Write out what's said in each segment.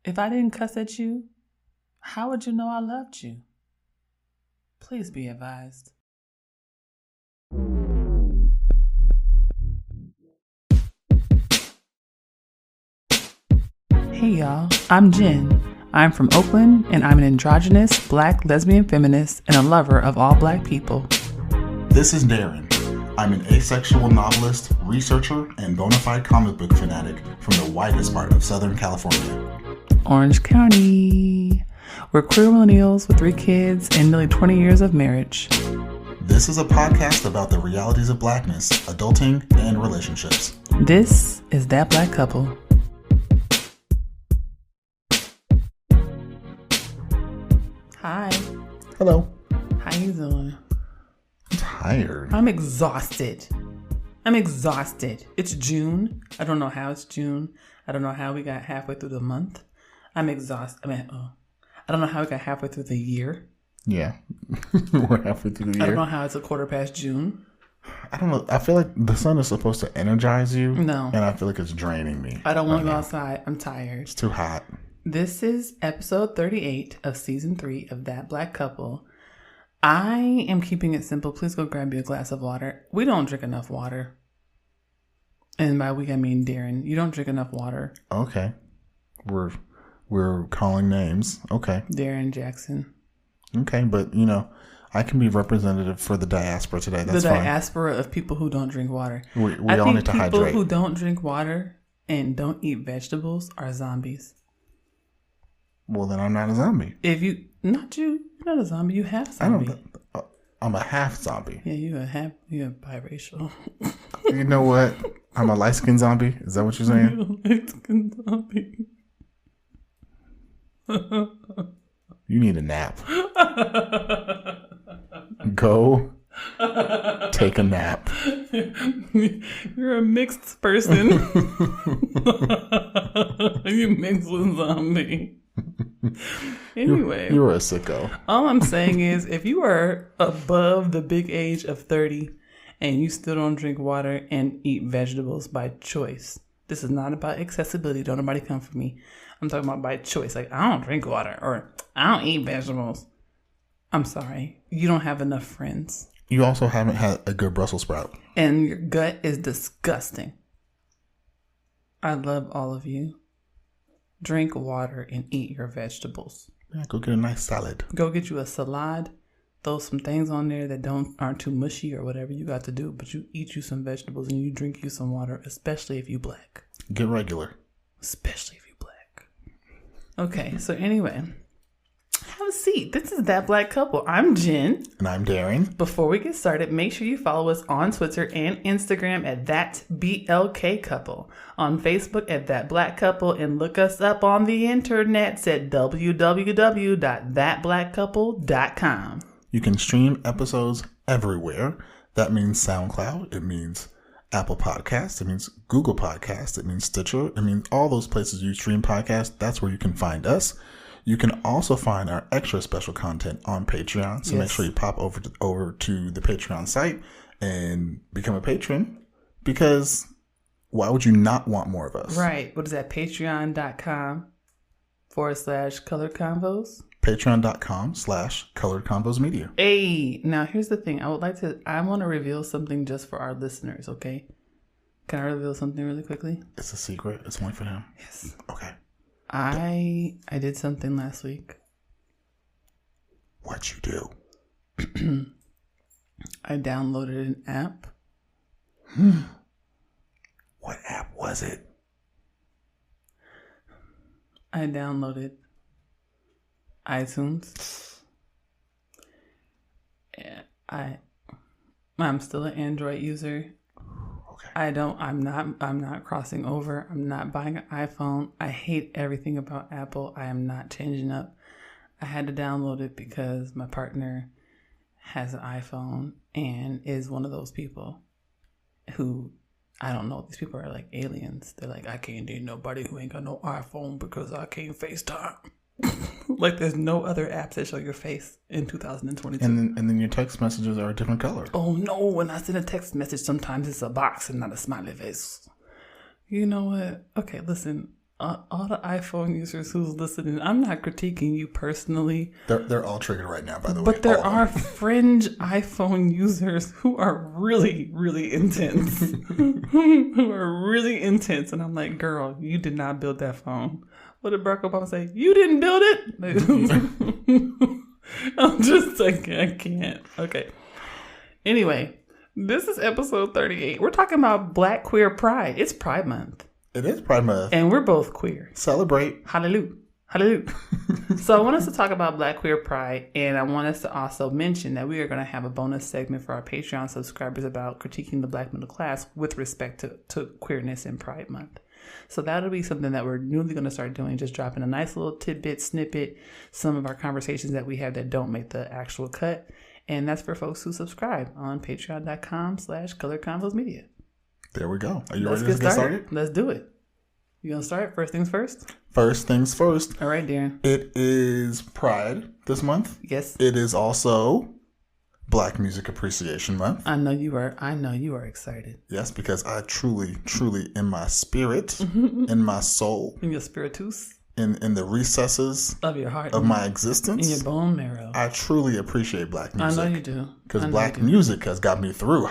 If I didn't cuss at you, how would you know I loved you? Please be advised. Hey y'all, I'm Jenn. I'm from Oakland and I'm an androgynous, black, lesbian feminist and a lover of all black people. This is Daren. I'm an asexual novelist, researcher, and bona fide comic book fanatic from the widest part of Southern California. Orange County. We're queer millennials with 3 kids and nearly 20 years of marriage. This is a podcast about the realities of blackness, adulting, and relationships. This is That Black Couple. Hi. Hello. How you doing? I'm tired. I'm exhausted. It's June. I don't know how it's June. I don't know how we got halfway through the month. I'm exhausted. I don't know how we got halfway through the year. Yeah. We're halfway through the year. I don't know how it's a quarter past June. I don't know. I feel like the sun is supposed to energize you. No. And I feel like it's draining me. I don't want to go outside. I'm tired. It's too hot. This is episode 38 of season 3 of That Black Couple. I am keeping it simple. Please go grab you a glass of water. We don't drink enough water. And by we, I mean Daren. You don't drink enough water. Okay. We're calling names. Okay. Daren Jackson. Okay, but I can be representative for the diaspora today. That's the fine. diaspora of people who don't drink water. We all need to hydrate. People who don't drink water and don't eat vegetables are zombies. Well, then I'm not a zombie. You're not a zombie. You half zombie. I'm a half zombie. Yeah, you're biracial. You know what? I'm a light-skinned zombie. Is that what you're saying? Light-skinned zombie. You need a nap. Go take a nap. You're a mixed person. You mixed with zombie. Anyway. You're a sicko. All I'm saying is if you are above the big age of 30 and you still don't drink water and eat vegetables by choice, this is not about accessibility. Don't nobody come for me. I'm talking about by choice. Like, I don't drink water or I don't eat vegetables. I'm sorry. You don't have enough friends. You also haven't had a good Brussels sprout. And your gut is disgusting. I love all of you. Drink water and eat your vegetables. Yeah, go get a nice salad. Go get you a salad. Throw some things on there that aren't too mushy or whatever you got to do. But you eat you some vegetables and you drink you some water, especially if you black. Get regular. Especially if you black. Okay, so anyway. Have a seat. This is That Black Couple. I'm Jenn. And I'm Daren. Before we get started, make sure you follow us on Twitter and Instagram at That BLK Couple, on Facebook at That Black Couple, and look us up on the internets at www.thatblackcouple.com. You can stream episodes everywhere. That means SoundCloud. It means Apple Podcasts. It means Google Podcasts. It means Stitcher. It means all those places you stream podcasts. That's where you can find us. You can also find our extra special content on Patreon. So Make sure you pop over to the Patreon site and become a patron, because why would you not want more of us? Right. What is that? Patreon.com/colored convos? Patreon.com/colored convos media. Hey, now here's the thing. I want to reveal something just for our listeners, okay? Can I reveal something really quickly? It's a secret. It's only for him. Yes. Okay. I did something last week. What'd you do? I downloaded an app. What app was it? I downloaded iTunes. I'm still an Android user. Okay. I'm not crossing over. I'm not buying an iPhone. I hate everything about Apple. I am not changing up. I had to download it because my partner has an iPhone and is one of those people who, I don't know, these people are like aliens. They're like, I can't date nobody who ain't got no iPhone because I can't FaceTime. Like, there's no other apps that show your face in 2022. And then your text messages are a different color. Oh no, when I send a text message, sometimes it's a box and not a smiley face. You know what? Okay, listen, all the iPhone users who's listening, I'm not critiquing you personally. They're all triggered right now, by the way. But there are fringe iPhone users who are really, really intense. Who are really intense. And I'm like, girl, you did not build that phone. What did Barack Obama say? You didn't build it? I'm just like, I can't. Okay. Anyway, this is episode 38. We're talking about Black Queer Pride. It's Pride Month. It is Pride Month. And we're both queer. Celebrate. Hallelujah. Hallelujah. So I want us to talk about Black Queer Pride, and I want us to also mention that we are going to have a bonus segment for our Patreon subscribers about critiquing the Black middle class with respect to queerness in Pride Month. So that'll be something that we're newly going to start doing, just dropping a nice little tidbit, snippet, some of our conversations that we have that don't make the actual cut. And that's for folks who subscribe on patreon.com/ColoredConvosMedia. There we go. Are you ready to get started? Let's do it. You gonna start? First things first? First things first. All right, Darren. It is Pride this month. Yes. It is also Black Music Appreciation Month. I know you are excited. Yes, because I truly, in my spirit, in my soul, in your spiritus, in the recesses of your heart, of my existence, in your bone marrow, I truly appreciate Black music. I know you do. Because Black music has got me through.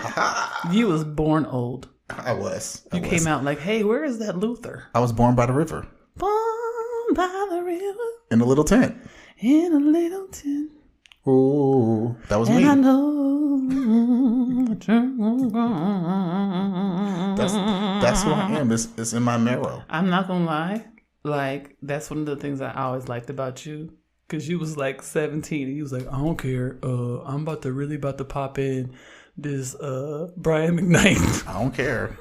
You was born old. I was. You came out like, hey, where is that Luther? I was born by the river. Born by the river. In a little tent. In a little tent. Ooh, that was me. I know. That's who I am. It's in my marrow. I'm not gonna lie. Like, that's one of the things I always liked about you. Because you was like 17 and you was like, I don't care. I'm about to pop in this Brian McKnight. I don't care.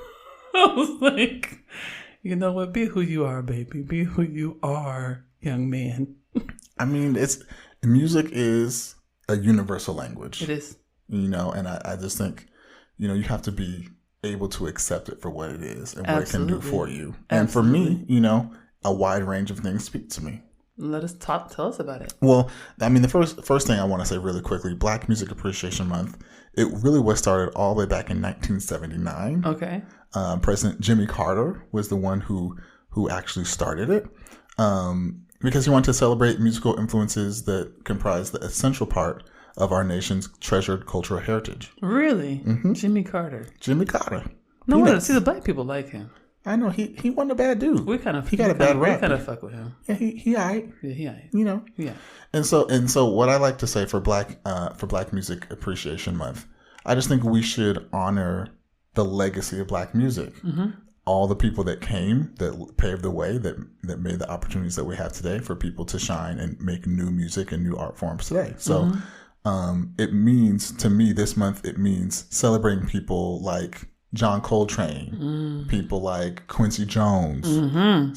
I was like, you know what? Be who you are, baby. Be who you are, young man. I mean, music is a universal language. It is. You know, and I just think, you know, you have to be able to accept it for what it is and what it can do for you. And for me, you know, a wide range of things speak to me. Tell us about it. Well, I mean, the first thing I want to say really quickly, Black Music Appreciation Month, it really was started all the way back in 1979. Okay. President Jimmy Carter was the one who actually started it because he wanted to celebrate musical influences that comprise the essential part of our nation's treasured cultural heritage. Really? Mm-hmm. Jimmy Carter. No wonder. See, the black people like him. I know he wasn't a bad dude. He got a bad rap. We kind of fuck with him. Yeah, he alright. Yeah, he alright. You know. Yeah. And so what I like to say for Black Music Appreciation Month, I just think we should honor the legacy of Black music. Mm-hmm. All the people that came, that paved the way, that made the opportunities that we have today for people to shine and make new music and new art forms today. So it means, to me, this month, it means celebrating people like John Coltrane, people like Quincy Jones,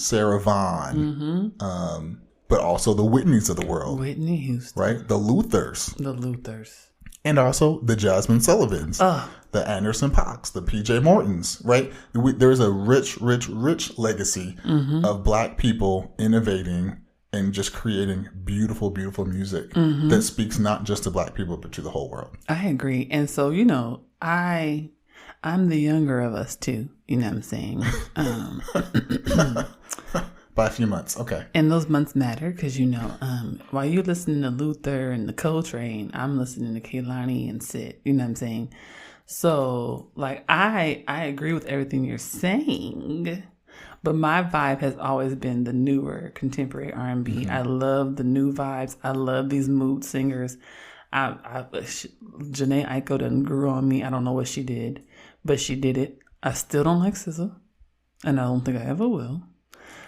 Sarah Vaughan, but also the Whitneys of the world. Whitney Houston. Right? The Luthers. And also the Jasmine Sullivans, the Anderson Paaks, the PJ Mortons, right? There's a rich legacy of Black people innovating and just creating beautiful, beautiful music that speaks not just to Black people, but to the whole world. I agree. And so, you know, I'm the younger of us too. You know what I'm saying? By a few months. Okay. And those months matter because, you know, while you're listening to Luther and the Coltrane, I'm listening to Kehlani and Sid. You know what I'm saying? So, like, I agree with everything you're saying, but my vibe has always been the newer contemporary R&B. I love the new vibes. I love these mood singers. Janae Aiko done grew on me. I don't know what she did, but she did it. I still don't like SZA, and I don't think I ever will.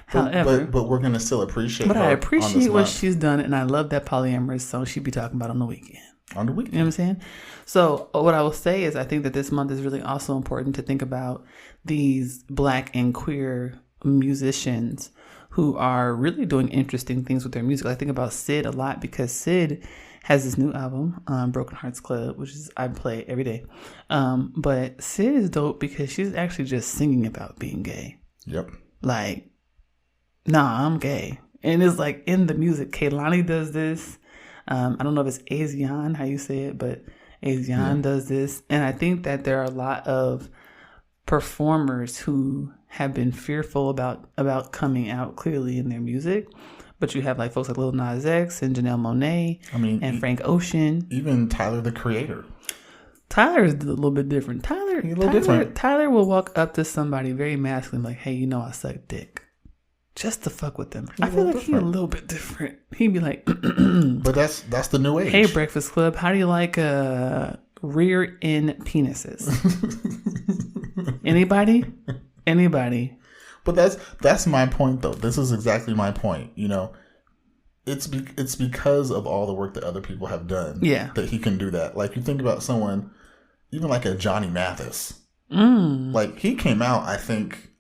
However, but we're gonna still appreciate. But I appreciate what she's done, and I love that polyamorous song she be talking about on the weekend. You know what I'm saying? So what I will say is, I think that this month is really also important to think about these Black and queer musicians who are really doing interesting things with their music. I think about Sid a lot because Sid has this new album, Broken Hearts Club, which is I play every day. But Sid is dope because she's actually just singing about being gay. Yep. Like, nah, I'm gay. And it's like in the music. Kehlani does this. I don't know if it's Asian, how you say it, but Asian does this. And I think that there are a lot of performers who have been fearful about coming out clearly in their music. But you have like folks like Lil Nas X and Janelle Monáe and Frank Ocean. Even Tyler, the Creator. Tyler is a little bit different. Tyler will walk up to somebody very masculine, like, hey, I suck dick. Just to fuck with them. I feel like he's a little bit different. He'd be like, but that's the new age. Hey, Breakfast Club, how do you like rear end penises? Anybody? But that's my point, though. This is exactly my point. It's because of all the work that other people have done that he can do that. Like, you think about someone, even like a Johnny Mathis. Like, he came out,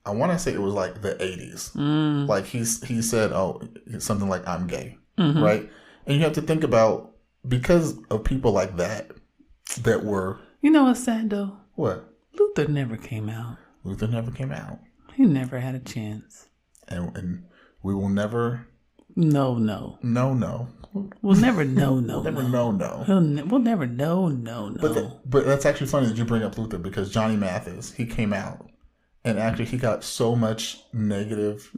I want to say it was like the 80s. Like, he said, something like, I'm gay. Right? And you have to think about, because of people like that were... You know what's sad, though? What? Luther never came out. He never had a chance. And we will never... No. We'll never know. We'll never know. We'll never know. But that's actually funny that you bring up Luther, because Johnny Mathis, he came out, and actually he got so much negative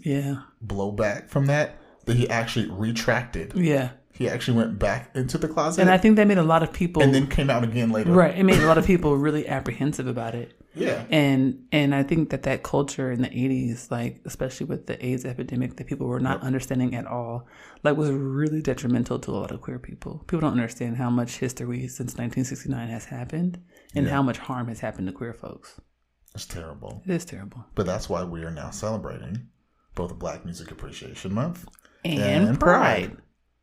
blowback from that he actually retracted. Yeah. He actually went back into the closet. And I think that made a lot of people... And then came out again later. Right. It made a lot of people really apprehensive about it. Yeah. And I think that culture in the 80s, like, especially with the AIDS epidemic, that people were not understanding at all, like, was really detrimental to a lot of queer people. People don't understand how much history since 1969 has happened and how much harm has happened to queer folks. It's terrible. It is terrible. But that's why we are now celebrating both Black Music Appreciation Month and Pride.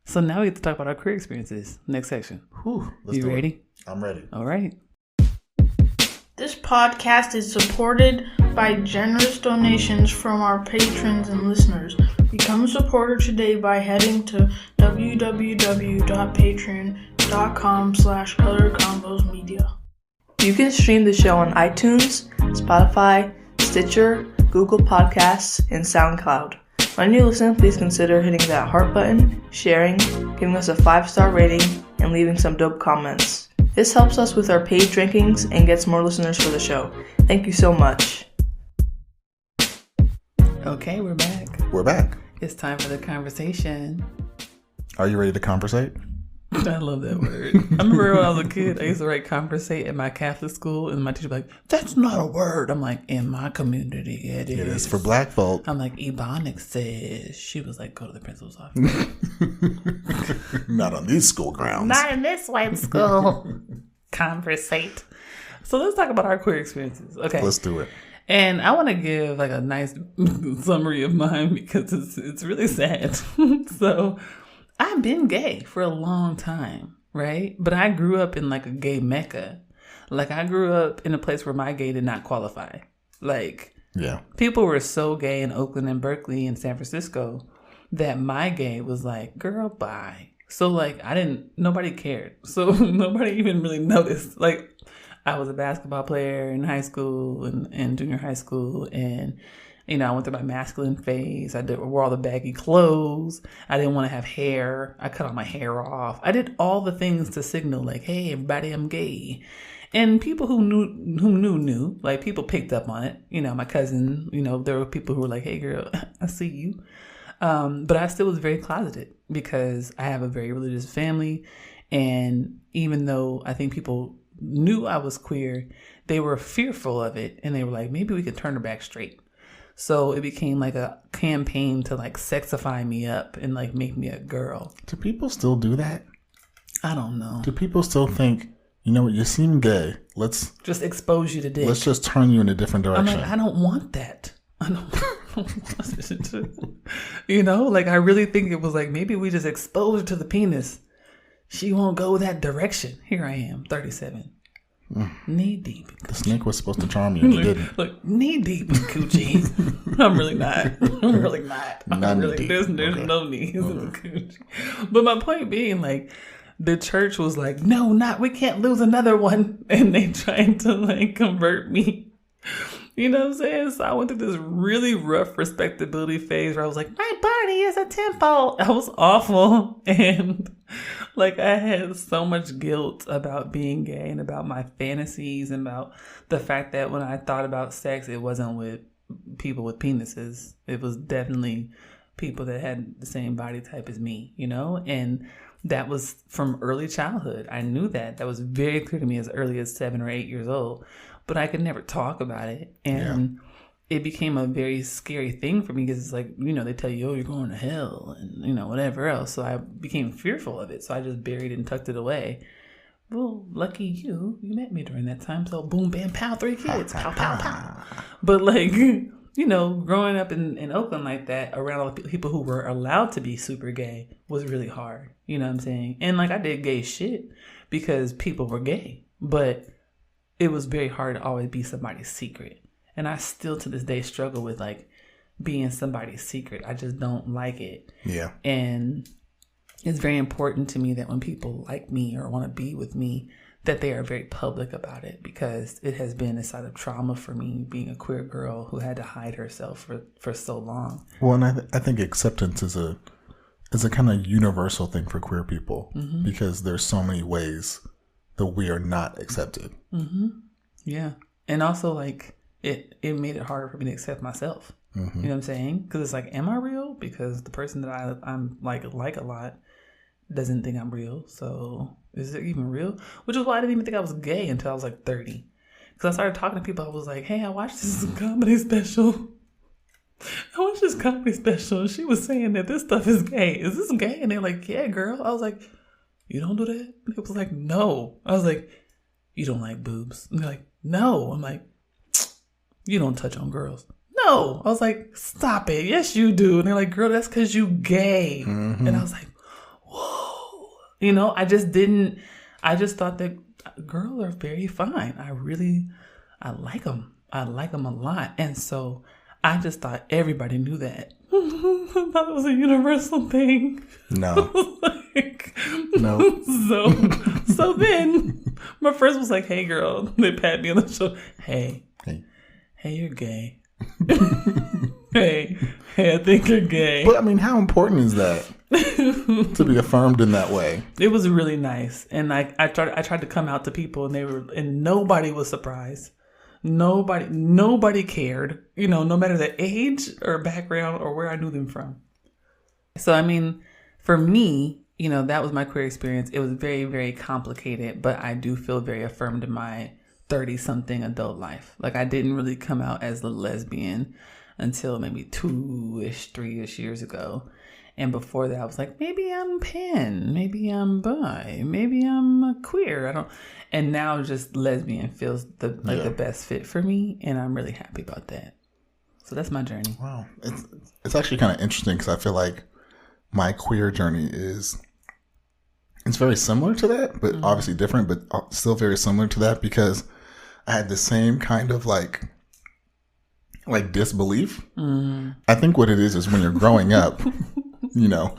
So now we get to talk about our queer experiences. Next section. You ready? I'm ready. All right. This podcast is supported by generous donations from our patrons and listeners. Become a supporter today by heading to www.patreon.com/colorconvosmedia. You can stream the show on iTunes, Spotify, Stitcher, Google Podcasts, and SoundCloud. When you listen, please consider hitting that heart button, sharing, giving us a 5-star rating, and leaving some dope comments. This helps us with our page rankings and gets more listeners for the show. Thank you so much. Okay, we're back. It's time for the conversation. Are you ready to conversate? I love that word. I remember when I was a kid, I used to write conversate at my Catholic school, and my teacher would be like, that's not a word. I'm like, in my community, it is. It is for Black folk. I'm like, Ebonics says. She was like, go to the principal's office. Not on these school grounds. Not in this white school. Conversate. So let's talk about our queer experiences. Okay. Let's do it. And I want to give like a nice summary of mine because it's really sad. So I've been gay for a long time, right? But I grew up in like a gay mecca. Like I grew up in a place where my gay did not qualify. Like people were so gay in Oakland and Berkeley and San Francisco that my gay was like, girl, bye. So like nobody cared. So nobody even really noticed. Like I was a basketball player in high school and junior high school, and I went through my masculine phase. I wore all the baggy clothes. I didn't want to have hair. I cut all my hair off. I did all the things to signal like, hey, everybody, I'm gay. And people who knew. Like people picked up on it. My cousin, there were people who were like, hey, girl, I see you. But I still was very closeted because I have a very religious family. And even though I think people knew I was queer, they were fearful of it. And they were like, maybe we could turn her back straight. So it became like a campaign to like sexify me up and like make me a girl. Do people still do that? I don't know. Do people still think, you know what, you seem gay. Let's just expose you to dick. Let's just turn you in a different direction. I'm like, I don't want that. I don't want it. Like I really think it was like, maybe we just expose her to the penis. She won't go that direction. Here I am, 37. Knee deep. The snake was supposed to charm you, and it didn't. Look, knee deep in coochie. I'm really not. There's no knees in the coochie. But my point being, like, the church was like, we can't lose another one. And they tried to, like, convert me. You know what I'm saying? So I went through this really rough respectability phase where I was like, my body is a temple. I was awful. And Like, I had so much guilt about being gay and about my fantasies and about the fact that when I thought about sex, it wasn't with people with penises. It was definitely people that had the same body type as me, you know? And that was from early childhood. I knew that. That was very clear to me as early as 7 or 8 years old. But I could never talk about it. And it became a very scary thing for me because it's like, you know, they tell you, oh, you're going to hell and, you know, whatever else. So I became fearful of it. So I just buried it and tucked it away. Well, lucky you met me during that time. So boom, bam, pow, 3 kids. Pow, pow, pow. But like, you know, growing up in Oakland like that, around all the people who were allowed to be super gay was really hard. You know what I'm saying? And like, I did gay shit because people were gay. But it was very hard to always be somebody's secret. And I still to this day struggle with like being somebody's secret. I just don't like it. Yeah. And it's very important to me that when people like me or want to be with me, that they are very public about it, because it has been a side of trauma for me being a queer girl who had to hide herself for so long. Well, and I think acceptance is a kind of universal thing for queer people, because there's so many ways that we are not accepted. Mm-hmm. Yeah. And also like it made it harder for me to accept myself. Mm-hmm. You know what I'm saying? Because it's like, am I real? Because the person that I'm like a lot doesn't think I'm real. So is it even real? Which is why I didn't even think I was gay until I was like 30. Because I started talking to people. I was like, hey, I watched this comedy special. And she was saying that this stuff is gay. Is this gay? And they're like, yeah, girl. I was like, you don't do that? And it was like, no. I was like, you don't like boobs? And they're like, no. I'm like, you don't touch on girls. No. I was like, stop it. Yes, you do. And they're like, girl, that's because you gay. Mm-hmm. And I was like, whoa. You know, I just thought that girls are very fine. I like them. I like them a lot. And so I just thought everybody knew that. I thought it was a universal thing. No. No. So then my friends was like, hey, girl. They pat me on the shoulder. Hey, you're gay. hey, I think you're gay. But I mean, how important is that to be affirmed in that way? It was really nice. And I tried to come out to people and nobody was surprised. Nobody cared, you know, no matter the age or background or where I knew them from. So, I mean, for me, you know, that was my queer experience. It was very, very complicated, but I do feel very affirmed in my 30-something adult life. Like, I didn't really come out as a lesbian until maybe 2-ish, 3-ish years ago. And before that, I was like, maybe I'm pan, maybe I'm bi, maybe I'm queer. And now just lesbian feels the best fit for me. And I'm really happy about that. So that's my journey. Wow. It's actually kind of interesting because I feel like my queer journey it's very similar to that, but obviously different, but still very similar to that, because I had the same kind of like disbelief. I think what it is when you're growing up, you know,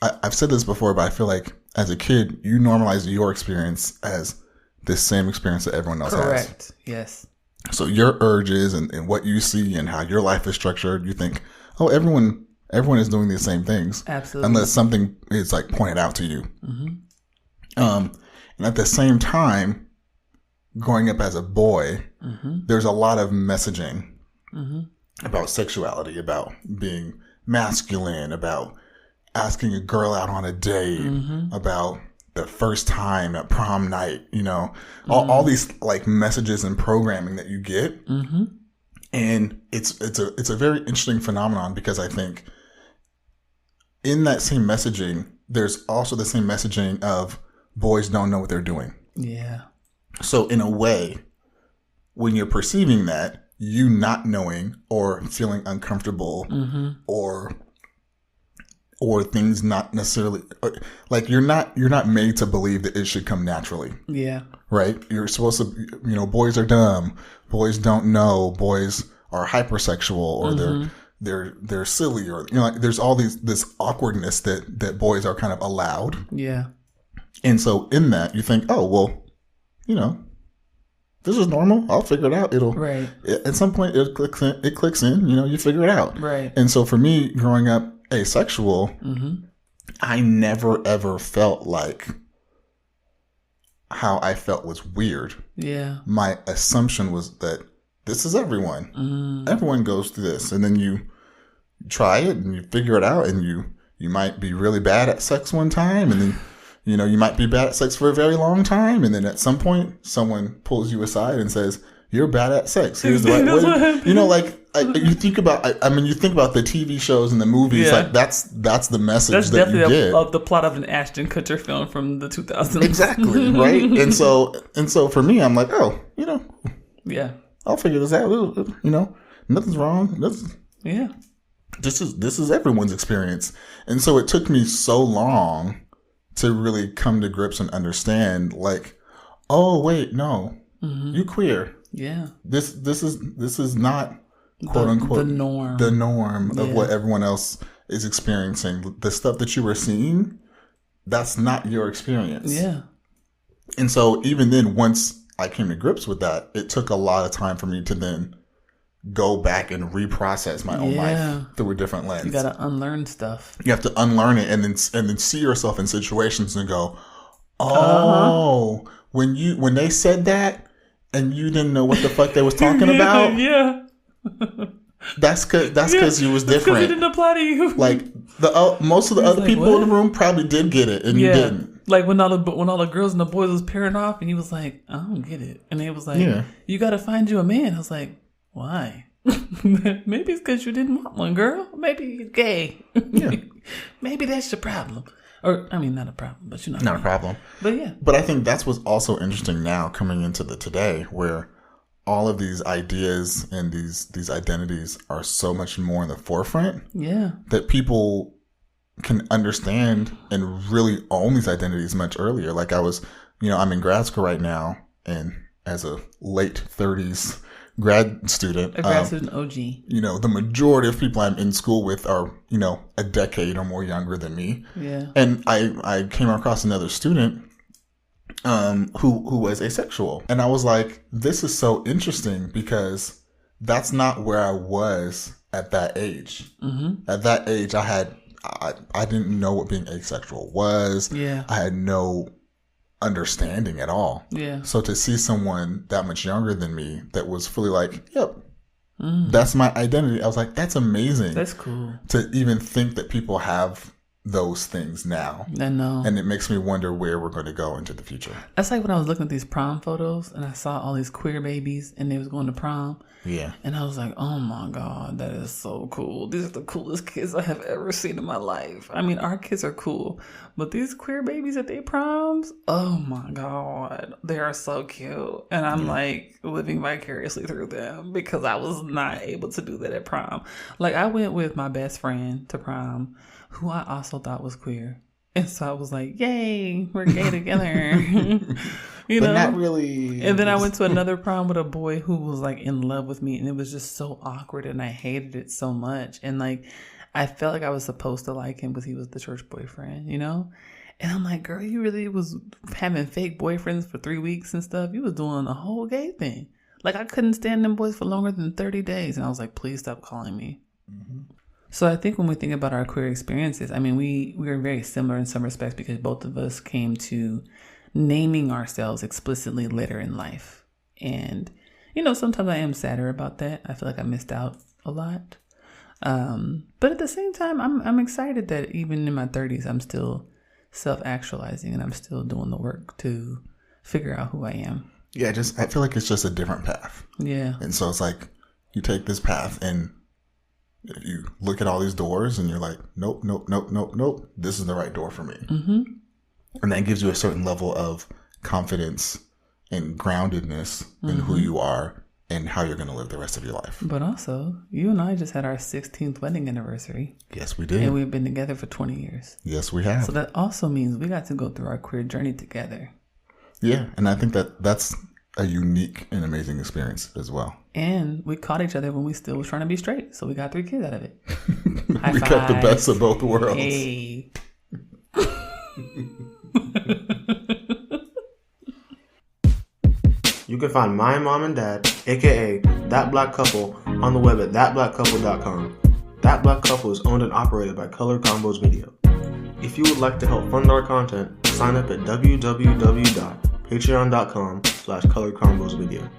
I've said this before, but I feel like as a kid, you normalize your experience as the same experience that everyone else has. Correct. Yes. So your urges and what you see and how your life is structured, you think, oh, everyone is doing the same things. Absolutely. Unless something is like pointed out to you. Mm-hmm. And at the same time, growing up as a boy, there's a lot of messaging about sexuality, about being masculine, about asking a girl out on a date, about the first time at prom night, you know, all these like messages and programming that you get. And it's a very interesting phenomenon, because I think in that same messaging, there's also the same messaging of boys don't know what they're doing. Yeah. So in a way, when you're perceiving that, you not knowing or feeling uncomfortable or things not necessarily like you're not made to believe that it should come naturally. Yeah. Right? You're supposed to, you know, boys are dumb. Boys don't know. Boys are hypersexual, or they're silly, or, you know, like there's all this awkwardness that boys are kind of allowed. Yeah. And so in that, you think, oh, well, you know, this is normal. I'll figure it out. At some point it clicks in, you know, you figure it out. Right. And so for me, growing up asexual, I never ever felt like how I felt was weird. Yeah. My assumption was that this is everyone. Mm. Everyone goes through this. And then you try it and you figure it out, and you might be really bad at sex one time, and then you might be bad at sex for a very long time, and then at some point someone pulls you aside and says, "You're bad at sex. Here's the right way." You think about the TV shows and the movies. Yeah. Like that's the message That's that you definitely get. of the plot of an Ashton Kutcher film from the 2000s. Exactly, right? And so for me, I'm like, yeah, I'll figure this out. Nothing's wrong. Yeah. This is everyone's experience. And so it took me so long to really come to grips and understand, like, oh wait, no, you queer. Yeah. This is not quote unquote the norm of what everyone else is experiencing. The stuff that you were seeing, that's not your experience. Yeah. And so even then, once I came to grips with that, it took a lot of time for me to then go back and reprocess my own life through a different lens. You got to unlearn stuff. You have to unlearn it and then see yourself in situations and go, oh, when they said that and you didn't know what the fuck they was talking about. Yeah. That's because you was different. It didn't apply to you. Like most of the other people in the room probably did get it, and you didn't. Like when all the girls and the boys was pairing off, and he was like, "I don't get it," and they was like, "You got to find you a man." I was like, "Why?" Maybe it's because you didn't want one, girl. Maybe you're gay. Yeah. Maybe that's your problem. Or I mean, not a problem, but not a problem. But yeah. But I think that's what's also interesting now, coming into the today, where all of these ideas and these identities are so much more in the forefront. Yeah. That people can understand and really own these identities much earlier. Like I'm in grad school right now, and as a late 30s grad student, a grad student OG. The majority of people I'm in school with are, a decade or more younger than me. Yeah. And I came across another student who was asexual. And I was like, this is so interesting, because that's not where I was at that age. Mm-hmm. At that age, I didn't know what being asexual was. Yeah. I had no understanding at all. Yeah. So to see someone that much younger than me that was fully like, yep, that's my identity. I was like, that's amazing. That's cool. To even think that people have those things now. I know. And it makes me wonder where we're going to go into the future. That's like when I was looking at these prom photos and I saw all these queer babies and they was going to prom. Yeah. And I was like, oh my God, that is so cool. These are the coolest kids I have ever seen in my life. I mean, our kids are cool, but these queer babies at their proms, oh my God, they are so cute. And I'm like living vicariously through them, because I was not able to do that at prom. Like, I went with my best friend to prom, who I also thought was queer. And so I was like, yay, we're gay together. But not really. And then I went to another prom with a boy who was like in love with me, and it was just so awkward, and I hated it so much. And like, I felt like I was supposed to like him because he was the church boyfriend, And I'm like, girl, you really was having fake boyfriends for 3 weeks and stuff. You was doing a whole gay thing. Like, I couldn't stand them boys for longer than 30 days. And I was like, please stop calling me. Mm-hmm. So I think when we think about our queer experiences, I mean, we are very similar in some respects, because both of us came to naming ourselves explicitly later in life. And, sometimes I am sadder about that. I feel like I missed out a lot. But at the same time, I'm excited that even in my 30s, I'm still self-actualizing, and I'm still doing the work to figure out who I am. Yeah, I feel like it's just a different path. Yeah. And so it's like, you take this path and you look at all these doors and you're like, nope, nope, nope, nope, nope. This is the right door for me. Mm-hmm. And that gives you a certain level of confidence and groundedness in who you are and how you're going to live the rest of your life. But also, you and I just had our 16th wedding anniversary. Yes, we did. And we've been together for 20 years. Yes, we have. So that also means we got to go through our queer journey together. Yeah, and I think that's a unique and amazing experience as well. And we caught each other when we still was trying to be straight. So we got 3 kids out of it. We got the best of both worlds. Hey. You can find my mom and dad, aka That Black Couple, on the web at thatblackcouple.com. That Black Couple is owned and operated by Color Combos Media. If you would like to help fund our content, sign up at www.patreon.com/coloredconvosvideo.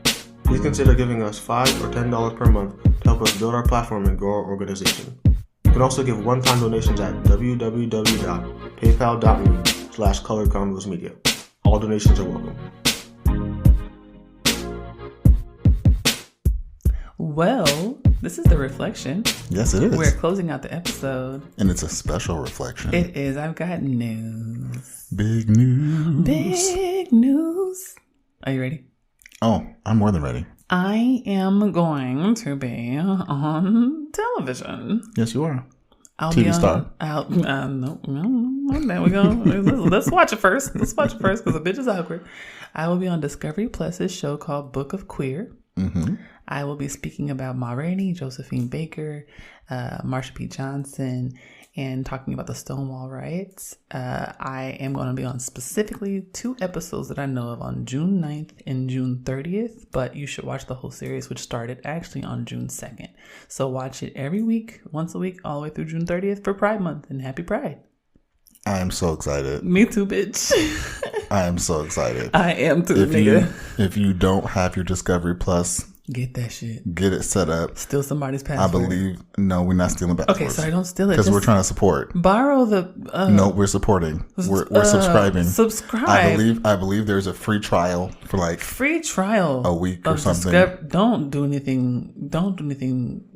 Please consider giving us $5 or $10 per month to help us build our platform and grow our organization. You can also give one-time donations at www.paypal.me/coloredconvosmedia. All donations are welcome. Well, this is the reflection. Yes, it is. We're closing out the episode. And it's a special reflection. It is. I've got news. Big news. Big news. Are you ready? Oh, I'm more than ready. I am going to be on television. Yes, you are. I'll TV be on, star. No, there we go. Let's watch it first. Because the bitch is awkward. I will be on Discovery Plus's show called Book of Queer. Mm-hmm. I will be speaking about Ma Rainey, Josephine Baker, Marsha P. Johnson, and talking about the Stonewall riots. I am going to be on specifically 2 episodes that I know of on June 9th and June 30th, but you should watch the whole series, which started actually on June 2nd. So watch it every week, once a week, all the way through June 30th for Pride Month, and happy Pride. I am so excited. Me too, bitch. I am so excited. I am too, nigga. If you don't have your Discovery Plus, get that shit. Get it set up. Steal somebody's password. No, we're not stealing passwords. Okay, sorry, don't steal it. Because we're trying to support. Borrow the... no, we're supporting. We're subscribing. Subscribe. I believe there's a free trial for like... Free trial. A week or something. Don't do anything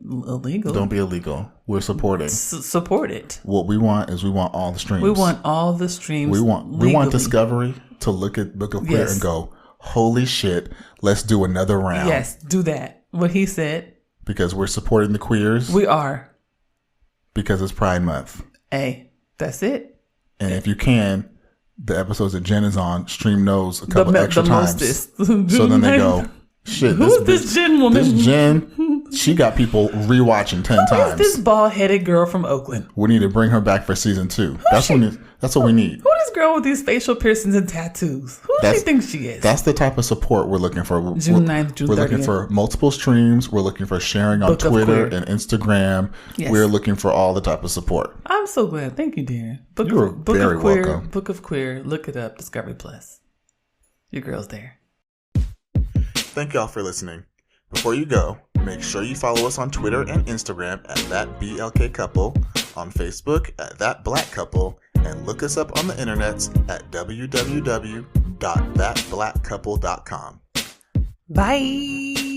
illegal. Don't be illegal. We're supporting. Support it. What we want is all the streams. We want all the streams. We want Discovery to look at Book of Queer and go, holy shit, let's do another round. Yes, do that. What he said. Because we're supporting the queers. We are. Because it's Pride Month. Hey, that's it. And if you can, the episodes that Jenn is on, stream those a couple extra times. So then they go, shit, who's this Jenn woman? This Jenn, she got people rewatching 10 times. Who is this bald-headed girl from Oakland? We need to bring her back for season 2. That's what we need. Who this girl with these facial piercings and tattoos? Who do she think she is? That's the type of support we're looking for. June 9th, June 30th. We're looking for multiple streams. We're looking for sharing on Twitter and Instagram. Yes. We're looking for all the type of support. I'm so glad. Thank you, dear. You're very welcome. Book of Queer. Look it up. Discovery Plus. Your girl's there. Thank y'all for listening. Before you go, make sure you follow us on Twitter and Instagram at ThatBLKCouple, on Facebook at ThatBlackCouple, and look us up on the internets at www.thatblackcouple.com. Bye.